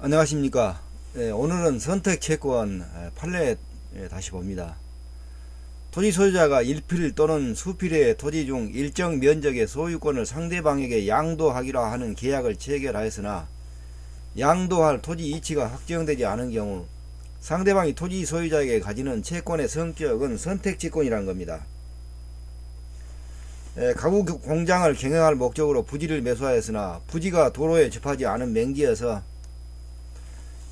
안녕하십니까. 오늘은 선택채권 판례 다시 봅니다. 토지 소유자가 일필 또는 수필의 토지 중 일정 면적의 소유권을 상대방에게 양도하기로 하는 계약을 체결하였으나 양도할 토지 이치가 확정되지 않은 경우 상대방이 토지 소유자에게 가지는 채권의 성격은 선택채권이라는 겁니다. 가구 공장을 경영할 목적으로 부지를 매수하였으나 부지가 도로에 접하지 않은 맹지여서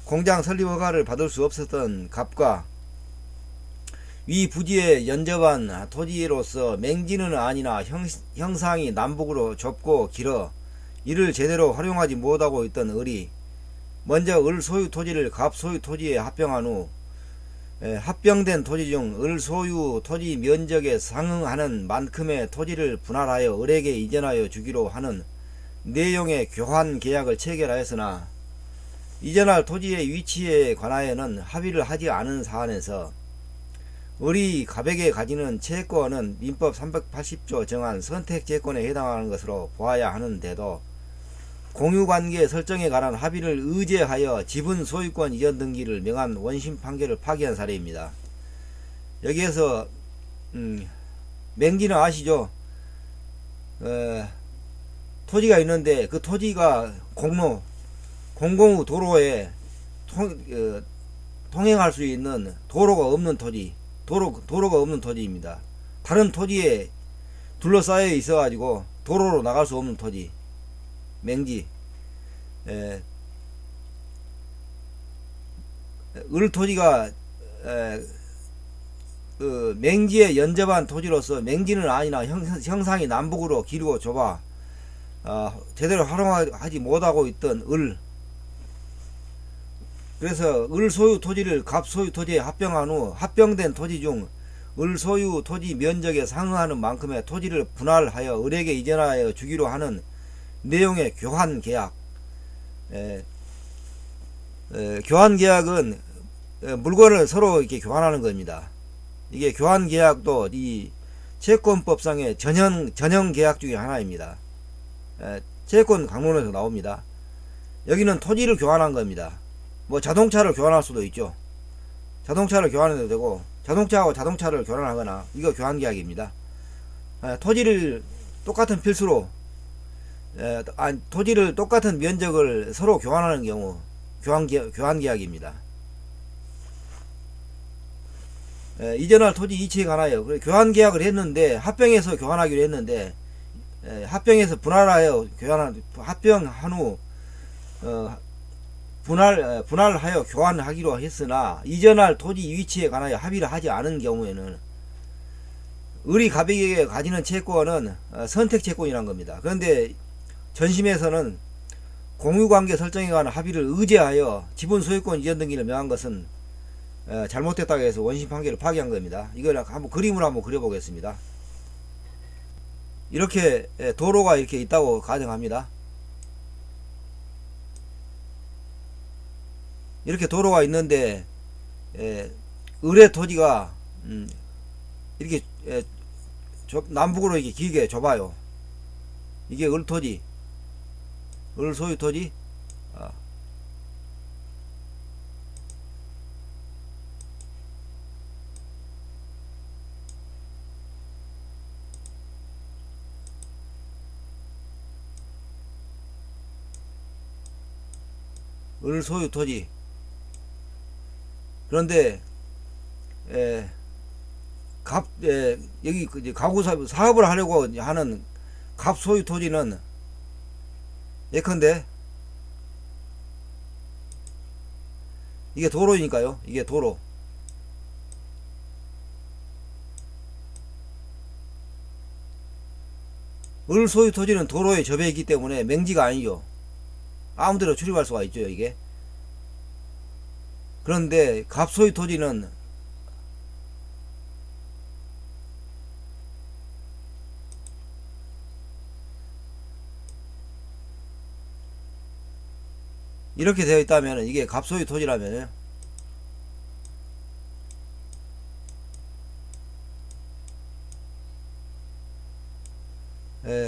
공장 설립 허가를 받을 수 없었던 갑과 위 부지에 연접한 토지로서 맹지는 아니나 형상이 남북으로 좁고 길어 이를 제대로 활용하지 못하고 있던 을이 먼저 을 소유 토지를 갑 소유 토지에 합병한 후 합병된 토지 중 을 소유 토지 면적에 상응하는 만큼의 토지를 분할하여 을에게 이전하여 주기로 하는 내용의 교환 계약을 체결하였으나 이전할 토지의 위치에 관하여는 합의를 하지 않은 사안에서 을이 갑에게 가지는 채권은 민법 380조 정한 선택채권에 해당하는 것으로 보아야 하는데도 공유관계 설정에 관한 합의를 의제하여 지분 소유권 이전 등기를 명한 원심 판결을 파기한 사례입니다. 여기에서 맹지는 아시죠? 토지가 있는데 그 토지가 공공의 도로에 통행할 수 있는 도로가 없는 토지, 도로가 없는 토지입니다. 다른 토지에 둘러싸여 있어 가지고 도로로 나갈 수 없는 토지, 맹지. 을 토지가 그 맹지에 연접한 토지로서 맹지는 아니나 형상이 남북으로 길고 좁아 제대로 활용하지 못하고 있던 을, 그래서 을 소유 토지를 갑 소유 토지에 합병한 후 합병된 토지 중 을 소유 토지 면적에 상응하는 만큼의 토지를 분할하여 을에게 이전하여 주기로 하는 내용의 교환 계약. 교환 계약은 물건을 서로 이렇게 교환하는 겁니다. 이게 교환 계약도 이 채권법상의 전형 계약 중에 하나입니다. 채권 강론에서 나옵니다. 여기는 토지를 교환한 겁니다. 뭐 자동차를 교환할 수도 있죠. 자동차를 교환해도 되고 자동차하고 자동차를 교환하거나 이거 교환계약입니다. 토지를 똑같은 필수로 토지를 똑같은 면적을 서로 교환하는 경우 교환계약입니다. 이전할 토지 이치에 관하여 교환계약을 했는데 합병해서 교환하기로 했는데 합병해서 분할하여 합병한 후 분할하여 교환하기로 했으나 이전할 토지 위치에 관하여 합의를 하지 않은 경우에는 을이 갑에게 가지는 채권은 선택채권이란 겁니다. 그런데 전심에서는 공유관계 설정에 관한 합의를 의제하여 지분 소유권 이전 등기를 명한 것은 잘못됐다고 해서 원심 판결을 파기한 겁니다. 이걸 한번 그림으로 한번 그려보겠습니다. 이렇게 도로가 이렇게 있다고 가정합니다. 이렇게 도로가 있는데 을의 토지가 이렇게 남북으로 이렇게 길게 좁아요. 이게 을 토지, 을 소유 토지. 을 소유 토지. 그런데 여기 가구 사업을 하려고 하는 갑 소유 토지는 예컨대 이게 도로니까요. 이게 도로. 을 소유 토지는 도로에 접해 있기 때문에 맹지가 아니죠. 아무데나 출입할 수가 있죠, 이게. 그런데 갑 소유 토지는 이렇게 되어 있다면 이게 갑 소유 토지라면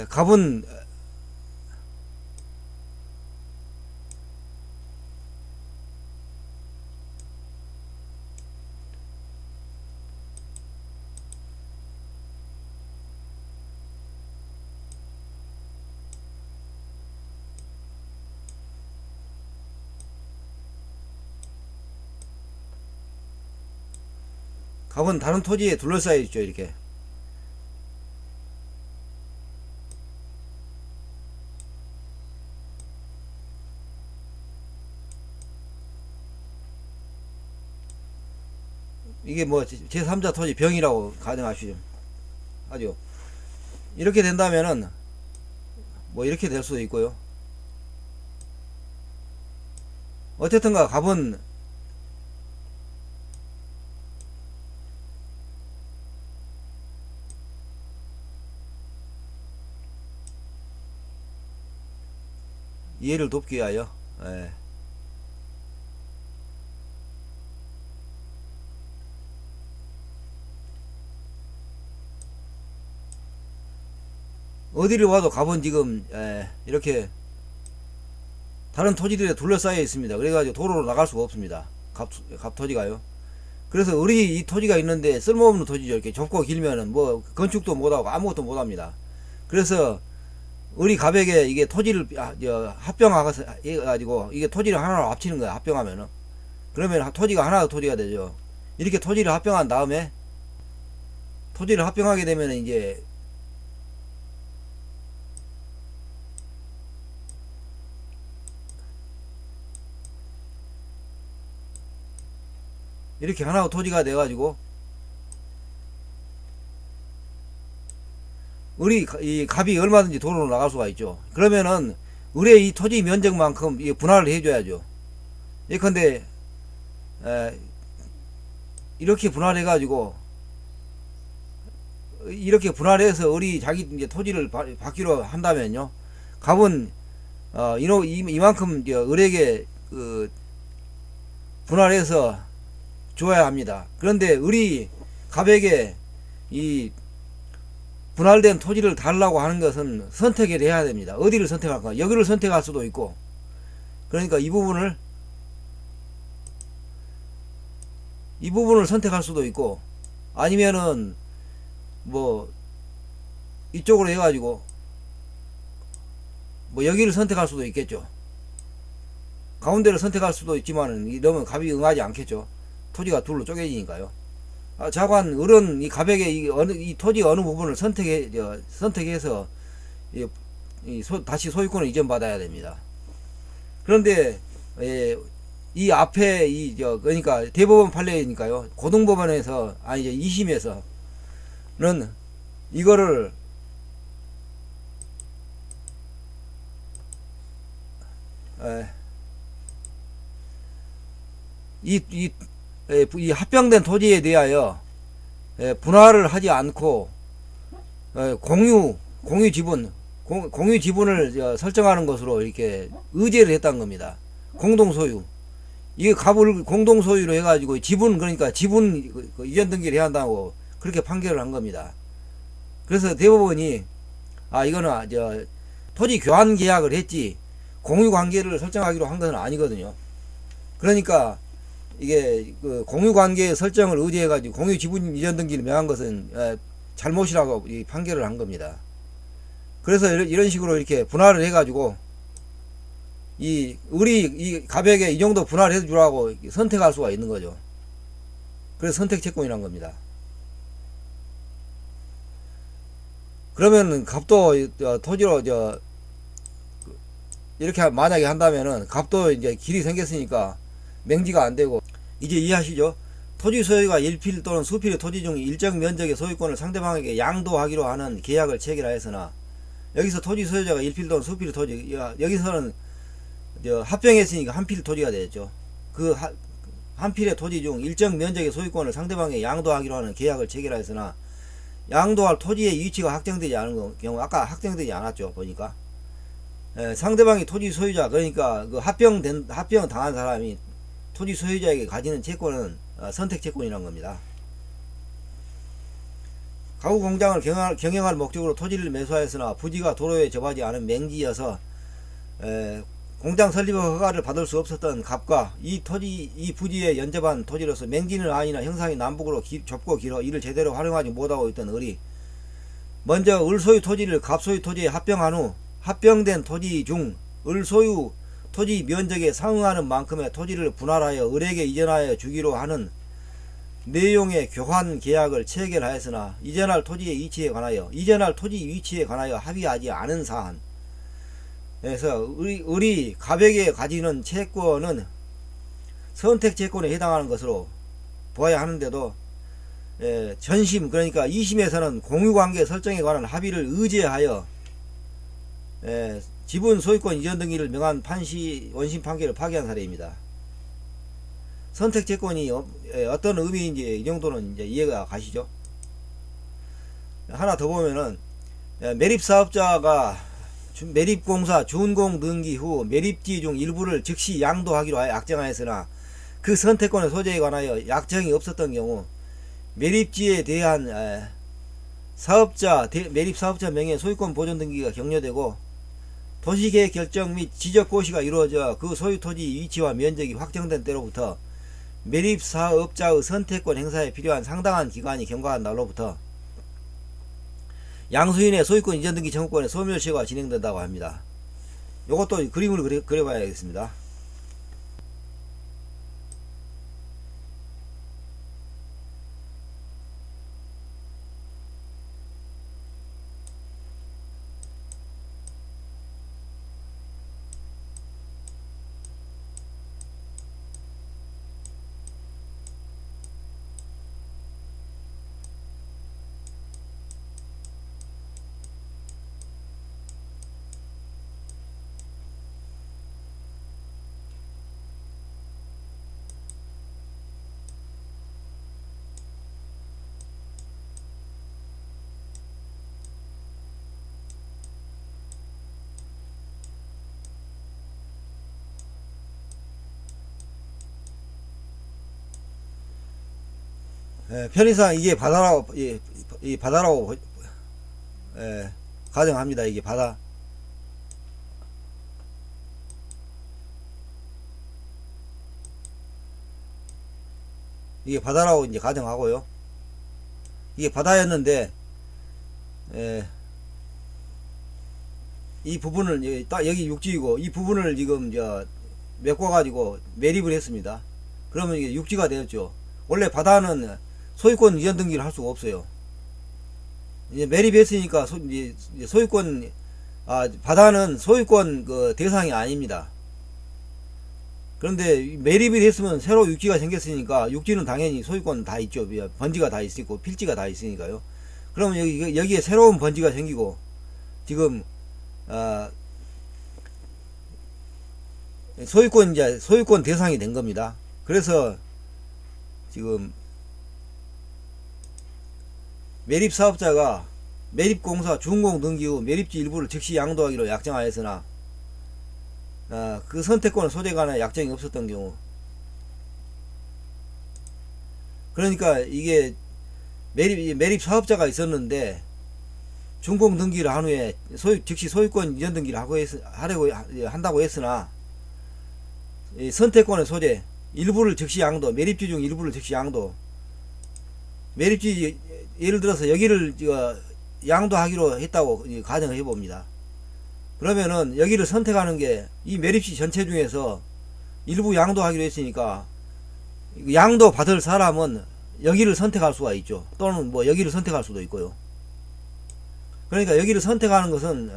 갑은 갑은 다른 토지에 둘러싸여 있죠. 이렇게. 이게 뭐 제3자 토지 병이라고 가정하시죠. 아주 이렇게 된다면은 뭐 이렇게 될 수도 있고요. 어쨌든가 갑은 이해를 돕기 위하여 어디를 와도 갑은 지금 이렇게 다른 토지들에 둘러싸여 있습니다. 그래가지고 도로로 나갈 수가 없습니다. 갑 토지가요. 그래서 우리 이 토지가 있는데 쓸모없는 토지죠. 이렇게 좁고 길면은 뭐 건축도 못하고 아무것도 못합니다. 그래서 우리 갑에게 이게 토지를 합병해가지고 이게 토지를 하나로 합치는 거야. 합병하면은 그러면 토지가 하나의 토지가 되죠. 이렇게 토지를 합병한 다음에 토지를 합병하게 되면 이제 이렇게 하나의 토지가 돼가지고 우리 이 갑이 얼마든지 도로로 나갈 수가 있죠. 그러면은 우리의 이 토지 면적만큼 분할을 해줘야죠. 예컨대 이렇게 분할해가지고 이렇게 분할해서 우리 자기 이제 토지를 받기로 한다면요. 갑은 이만큼 을에게 분할해서 줘야 합니다. 그런데 우리 갑에게 이 분할된 토지를 달라고 하는 것은 선택을 해야 됩니다. 어디를 선택할까? 여기를 선택할 수도 있고, 그러니까 이 부분을 선택할 수도 있고, 아니면은 뭐 이쪽으로 해가지고 뭐 여기를 선택할 수도 있겠죠. 가운데를 선택할 수도 있지만은 이러면 갑이 응하지 않겠죠. 토지가 둘로 쪼개지니까요. 자관 을은 이 갑에게 이 토지 어느 부분을 선택해서 다시 소유권을 이전받아야 됩니다. 그런데 이 앞에 그러니까 대법원 판례니까요. 고등법원에서 이제 2심에서는 이거를 이 합병된 토지에 대하여 분할을 하지 않고 공유 지분을 설정하는 것으로 이렇게 의제를 했다는 겁니다. 공동소유. 이게 갑을 공동소유로 해가지고 그러니까 지분 이전 등기를 해야 한다고 그렇게 판결을 한 겁니다. 그래서 대법원이 이거는 토지 교환 계약을 했지 공유 관계를 설정하기로 한 것은 아니거든요. 그러니까 이게 공유 관계 설정을 의지해가지고 공유 지분 이전 등기를 명한 것은 잘못이라고 판결을 한 겁니다. 그래서 이런 식으로 이렇게 분할을 해가지고 우리 갑에게 이 정도 분할해 주라고 선택할 수가 있는 거죠. 그래서 선택 채권이란 겁니다. 그러면 갑도 토지로 이렇게 만약에 한다면은 갑도 이제 길이 생겼으니까 맹지가 안 되고, 이제 이해하시죠? 토지 소유가 1필 또는 수필의 토지 중 일정 면적의 소유권을 상대방에게 양도하기로 하는 계약을 체결하였으나, 여기서 토지 소유자가 1필 또는 수필의 토지, 여기서는 합병했으니까 한 필 토지가 되겠죠. 그 한 필의 토지 중 일정 면적의 소유권을 상대방에게 양도하기로 하는 계약을 체결하였으나, 양도할 토지의 위치가 확정되지 않은 경우, 아까 확정되지 않았죠. 보니까 상대방이 토지 소유자, 그러니까 그 합병 당한 사람이 토지 소유자에게 가지는 채권은 선택 채권이라는 겁니다. 가구 공장을 경영할 목적으로 토지를 매수하였으나 부지가 도로에 접하지 않은 맹지여서 공장 설립 허가를 받을 수 없었던 갑과 이 부지에 연접한 토지로서 맹지는 아니나 형상이 남북으로 좁고 길어 이를 제대로 활용하지 못하고 있던 을이 먼저 을 소유 토지를 갑 소유 토지에 합병한 후 합병된 토지 중 을 소유 토지 면적에 상응하는 만큼의 토지를 분할하여 을에게 이전하여 주기로 하는 내용의 교환 계약을 체결하였으나 이전할 토지의 위치에 관하여 합의하지 않은 사안. 그래서 우리 가백에 가지는 채권은 선택 채권에 해당하는 것으로 보아야 하는데도 전심, 그러니까 2심에서는 공유관계 설정에 관한 합의를 의제하여 지분 소유권 이전 등기를 명한 원심 판결을 파기한 사례입니다. 선택 채권이 어떤 의미인지 이 정도는 이제 이해가 가시죠? 하나 더 보면은 매립사업자가 매립공사 준공 등기 후 매립지 중 일부를 즉시 양도하기로 하여 약정하였으나 그 선택권의 소재에 관하여 약정이 없었던 경우 매립지에 대한 매립사업자 명의 소유권 보존 등기가 격려되고 도시계획 결정 및 지적고시가 이루어져 그 소유 토지 위치와 면적이 확정된 때로부터 매립사업자의 선택권 행사에 필요한 상당한 기간이 경과한 날로부터 양수인의 소유권 이전 등기 청구권의 소멸시효가 진행된다고 합니다. 이것도 그림을 그려봐야겠습니다. 편의상 이게 바다라고 이 바다라고 가정합니다. 이게 바다. 이게 바다라고 이제 가정하고요. 이게 바다였는데 이 부분을 딱 여기 육지이고 이 부분을 지금 메꿔 가지고 매립을 했습니다. 그러면 이게 육지가 되었죠. 원래 바다는 소유권 이전 등기를 할 수가 없어요. 이제 매립했으니까 소유권 바다는 소유권 그 대상이 아닙니다. 그런데 매립이 됐으면 새로 육지가 생겼으니까 육지는 당연히 소유권 다 있죠. 번지가 다 있고 필지가 다 있으니까요. 그러면 여기에 새로운 번지가 생기고 지금 소유권 대상이 된 겁니다. 그래서 지금 매립사업자가 매립공사 준공 등기 후 매립지 일부를 즉시 양도하기로 약정하였으나 그 선택권의 소재에 관한 약정이 없었던 경우, 그러니까 이게 매립사업자가 있었는데 준공 등기를 한 후에 즉시 소유권 이전 등기를 한다고 했으나 이 선택권의 소재 일부를 즉시 양도, 매립지 중 일부를 즉시 양도, 매립지 예를 들어서 여기를 양도하기로 했다고 가정을 해봅니다. 그러면은 여기를 선택하는 게 이 매립지 전체 중에서 일부 양도하기로 했으니까 양도 받을 사람은 여기를 선택할 수가 있죠. 또는 뭐 여기를 선택할 수도 있고요. 그러니까 여기를 선택하는 것은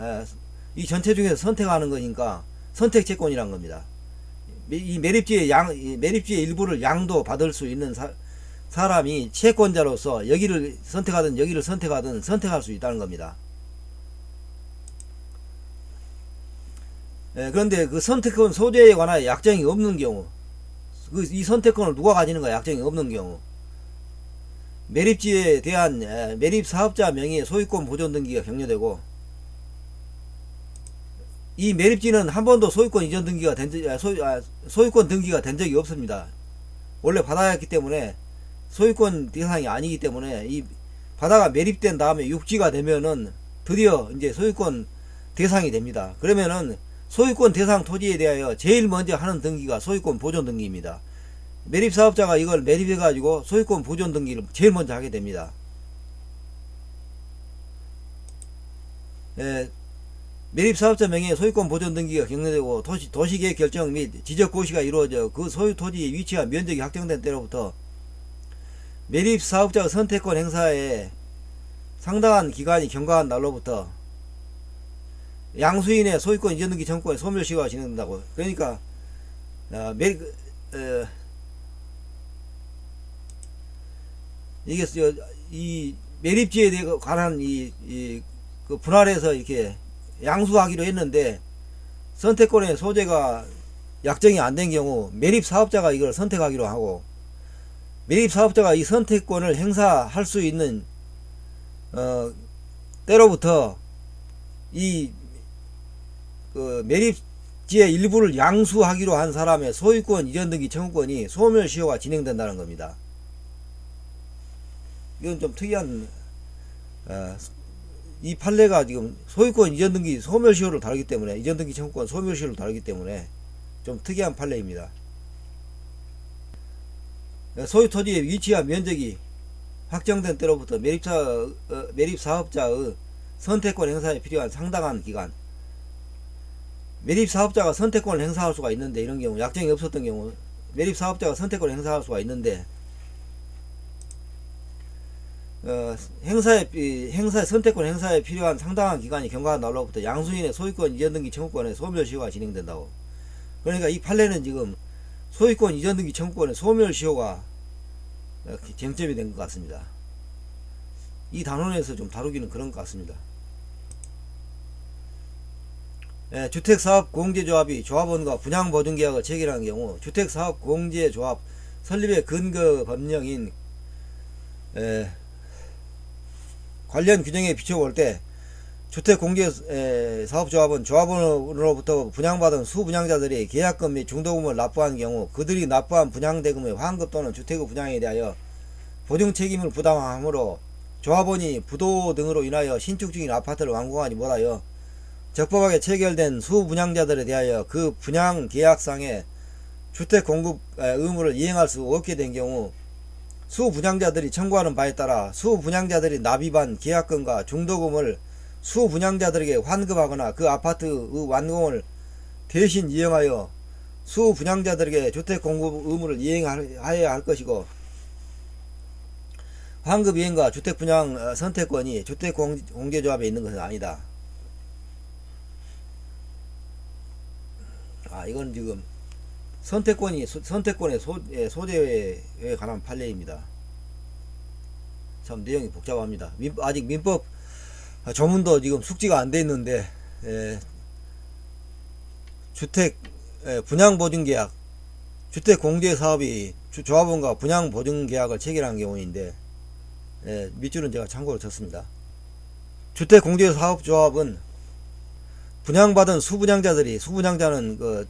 이 전체 중에서 선택하는 거니까 선택채권이란 겁니다. 이 매립지의 일부를 양도 받을 수 있는 사람이 채권자로서 여기를 선택하든 여기를 선택하든 선택할 수 있다는 겁니다. 그런데 그 선택권 소재에 관하여 약정이 없는 경우, 이 선택권을 누가 가지는가 약정이 없는 경우, 매립지에 대한 매립사업자 명의의 소유권 보존 등기가 격려되고, 이 매립지는 한 번도 소유권 이전 등기가 소유권 등기가 된 적이 없습니다. 원래 바다였기 때문에 소유권 대상이 아니기 때문에 이 바다가 매립된 다음에 육지가 되면은 드디어 이제 소유권 대상이 됩니다. 그러면은 소유권 대상 토지에 대하여 제일 먼저 하는 등기가 소유권 보존 등기입니다. 매립사업자가 이걸 매립해 가지고 소유권 보존 등기를 제일 먼저 하게 됩니다. 매립사업자 명의의 소유권 보존 등기가 격려되고 도시계획 결정 및 지적고시가 이루어져 그 소유 토지의 위치와 면적이 확정된 때로부터 매립 사업자 선택권 행사에 상당한 기간이 경과한 날로부터 양수인의 소유권 이전 등기 청구권의 소멸시효가 진행된다고. 그러니까 이게 이 매립지에 관한 그 분할해서 이렇게 양수하기로 했는데 선택권의 소재가 약정이 안 된 경우 매립 사업자가 이걸 선택하기로 하고, 매립 사업자가 이 선택권을 행사할 수 있는 때로부터 그 매립지의 일부를 양수하기로 한 사람의 소유권 이전 등기 청구권이 소멸시효가 진행된다는 겁니다. 이건 좀 특이한 이 판례가 지금 소유권 이전 등기 소멸시효를 다루기 때문에, 이전 등기 청구권 소멸시효를 다루기 때문에 좀 특이한 판례입니다. 소유 토지의 위치와 면적이 확정된 때로부터 매립 사업자의 선택권 행사에 필요한 상당한 기간, 매립 사업자가 선택권을 행사할 수가 있는데, 이런 경우 약정이 없었던 경우 매립 사업자가 선택권을 행사할 수가 있는데 행사의 선택권 행사에 필요한 상당한 기간이 경과한 날로부터 양수인의 소유권 이전 등기 청구권의 소멸시효가 진행된다고. 그러니까 이 판례는 지금 소유권 이전 등기 청구권의 소멸시효가 쟁점이 된 것 같습니다. 이 단원에서 좀 다루기는 그런 것 같습니다. 주택사업공제조합이 조합원과 분양보증계약을 체결한 경우 주택사업공제조합 설립의 근거 법령인 관련 규정에 비춰볼 때 주택공제사업조합은 조합원으로부터 분양받은 수분양자들이 계약금 및 중도금을 납부한 경우 그들이 납부한 분양대금의 환급 또는 주택의 분양에 대하여 보증책임을 부담하므로 조합원이 부도 등으로 인하여 신축 중인 아파트를 완공하지 못하여 적법하게 체결된 수분양자들에 대하여 그 분양계약상의 주택공급 의무를 이행할 수 없게 된 경우 수분양자들이 청구하는 바에 따라 수분양자들이 납입한 계약금과 중도금을 수분양자들에게 환급하거나 그 아파트의 완공을 대신 이행하여 수분양자들에게 주택공급 의무를 이행하여야 할 것이고, 환급 이행과 주택분양 선택권이 주택공제조합에 있는 것은 아니다. 이건 지금 선택권의 소재에 관한 판례입니다. 참 내용이 복잡합니다. 아직 민법 조문도 지금 숙지가 안 돼 있는데, 주택 분양보증계약, 주택공제사업이 조합원과 분양보증계약을 체결한 경우인데, 밑줄은 제가 참고로 쳤습니다. 주택공제사업조합은 분양받은 수분양자는 그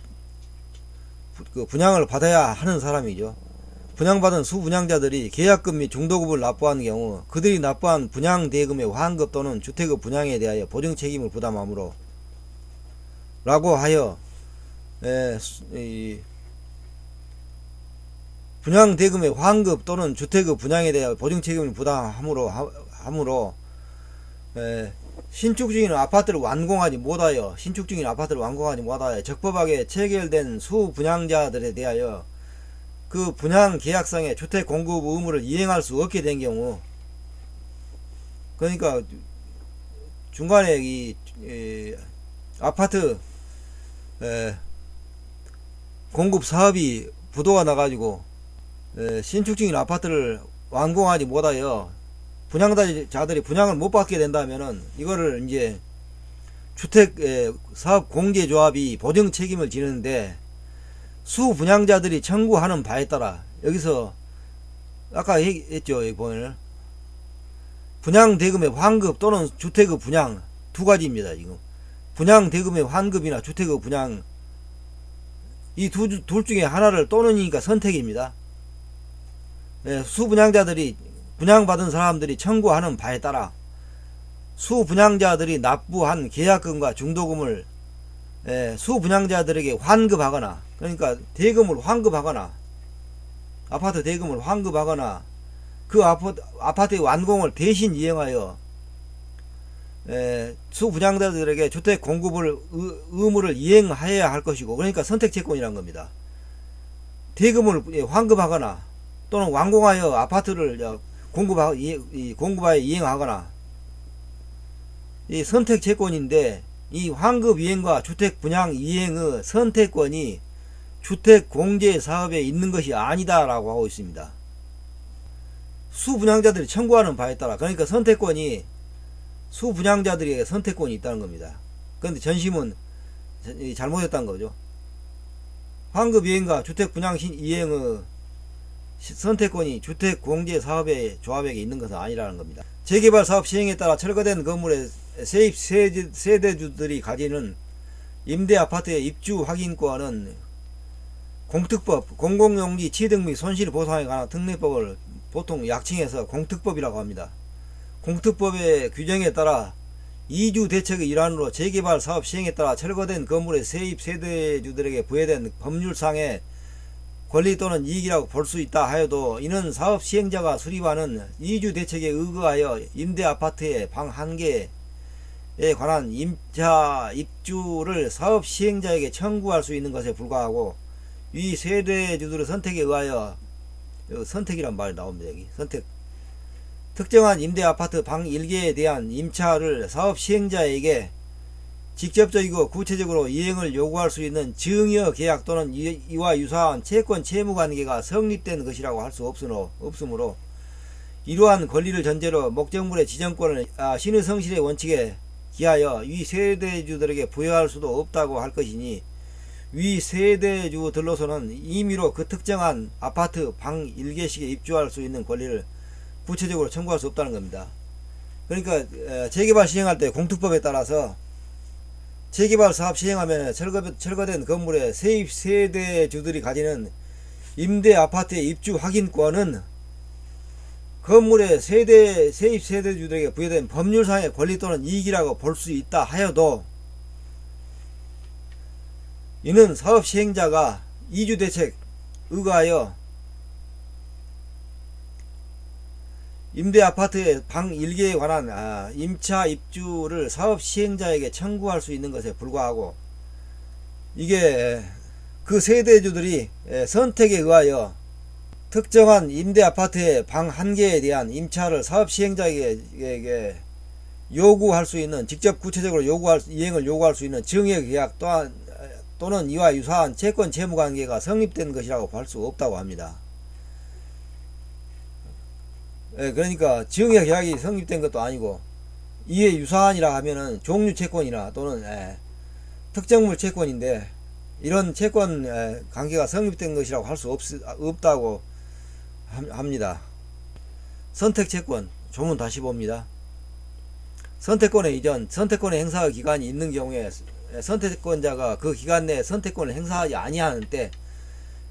분양을 받아야 하는 사람이죠. 분양받은 수분양자들이 계약금 및 중도금을 납부한 경우 그들이 납부한 분양대금의 환급 또는 주택의 분양에 대하여 보증책임을 부담하므로 라고 하여 분양대금의 환급 또는 주택의 분양에 대하여 보증책임을 부담하므로 신축 중인 아파트를 완공하지 못하여 적법하게 체결된 수분양자들에 대하여 그 분양 계약상의 주택 공급 의무를 이행할 수 없게 된 경우, 그러니까 중간에 이 아파트 공급 사업이 부도가 나가지고 신축 중인 아파트를 완공하지 못하여 분양자들이 분양을 못 받게 된다면은 이거를 이제 주택사업공제조합이 보증 책임을 지는데, 수분양자들이 청구하는 바에 따라, 여기서 아까 했죠. 여기 보면은 분양대금의 환급 또는 주택의 분양 두 가지입니다. 지금 분양대금의 환급이나 주택의 분양, 이 둘 중에 하나를 또는이니까 선택입니다. 수분양자들이 분양받은 사람들이 청구하는 바에 따라 수분양자들이 납부한 계약금과 중도금을 수분양자들에게 환급하거나, 그러니까 대금을 환급하거나, 아파트 대금을 환급하거나, 그 아파트의 완공을 대신 이행하여 수분양자들에게 주택 공급을 의무를 이행하여야 할 것이고, 그러니까 선택채권이란 겁니다. 대금을 환급하거나 또는 완공하여 아파트를 공급하여 이행하거나, 이 선택 채권인데 이 환급 이행과 주택 분양 이행의 선택권이 주택 공제 사업에 있는 것이 아니다라고 하고 있습니다. 수분양자들이 청구하는 바에 따라, 그러니까 선택권이 수분양자들에게 선택권이 있다는 겁니다. 그런데 전심은 잘못했다는 거죠. 환급 이행과 주택 분양 이행의 선택권이 주택 공제 사업의 조합에게 있는 것은 아니라는 겁니다. 재개발 사업 시행에 따라 철거된 건물의 세입 세대주들이 가지는 임대 아파트의 입주 확인권은 공특법 공공용지 취득 및 손실 보상에 관한 특례법을 보통 약칭해서 공특법이라고 합니다. 공특법의 규정에 따라 이주 대책의 일환으로 재개발 사업 시행에 따라 철거된 건물의 세입 세대주들에게 부여된 법률상의 권리 또는 이익이라고 볼 수 있다 하여도, 이는 사업 시행자가 수립하는 이주 대책에 의거하여 임대 아파트의 방 1개에 관한 임차 입주를 사업 시행자에게 청구할 수 있는 것에 불과하고, 위 세대주들의 선택에 의하여, 선택이란 말이 나옵니다. 여기 선택, 특정한 임대 아파트 방 1개에 대한 임차를 사업 시행자에게 직접적이고 구체적으로 이행을 요구할 수 있는 증여 계약 또는 이와 유사한 채권 채무 관계가 성립된 것이라고 할 수 없으므로, 이러한 권리를 전제로 목적물의 지정권을 신의 성실의 원칙에 기하여 위 세대주들에게 부여할 수도 없다고 할 것이니, 위 세대주들로서는 임의로 그 특정한 아파트 방 1개씩에 입주할 수 있는 권리를 구체적으로 청구할 수 없다는 겁니다. 그러니까 재개발 시행할 때 공특법에 따라서 재개발 사업 시행하면 철거된 건물의 세입 세대주들이 가지는 임대 아파트의 입주 확인권은 건물의 세입 세대주들에게 부여된 법률상의 권리 또는 이익이라고 볼 수 있다 하여도, 이는 사업 시행자가 이주 대책 의거하여 임대 아파트의 방 1개에 관한 임차 입주를 사업 시행자에게 청구할 수 있는 것에 불과하고, 이게 그 세대주들이 선택에 의하여 특정한 임대 아파트의 방 1개에 대한 임차를 사업 시행자에게 요구할 수 있는, 직접 구체적으로 이행을 요구할 수 있는 증여 계약 또는 이와 유사한 채권 채무 관계가 성립된 것이라고 볼 수 없다고 합니다. 그러니까 증여 계약이 성립된 것도 아니고, 이에 유사한이라 하면은 종류 채권이나 또는 특정물 채권인데, 이런 채권 관계가 성립된 것이라고 할 수 없다고 합니다. 선택채권 조문 다시 봅니다. 선택권의 이전, 선택권의 행사 기간이 있는 경우에 선택권자가 그 기간 내에 선택권을 행사하지 아니하는 때,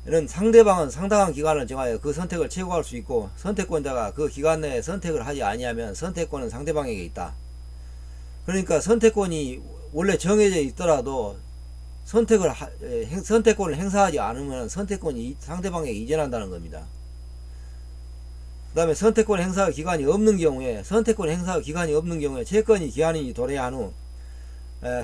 이는 상대방은 상당한 기간을 정하여 그 선택을 최고할 수 있고, 선택권자가 그 기간 내에 선택을 하지 아니하면 선택권은 상대방에게 있다. 그러니까 선택권이 원래 정해져 있더라도 선택권을 행사하지 않으면 선택권이 상대방에게 이전한다는 겁니다. 그 다음에 선택권 행사 기간이 없는 경우에, 채권이 기한이 도래한 후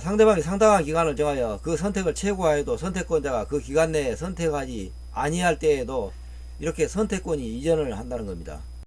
상대방이 상당한 기간을 정하여 그 선택을 최고하여도 선택권자가 그 기간 내에 선택하지 아니할 때에도 이렇게 선택권이 이전을 한다는 겁니다.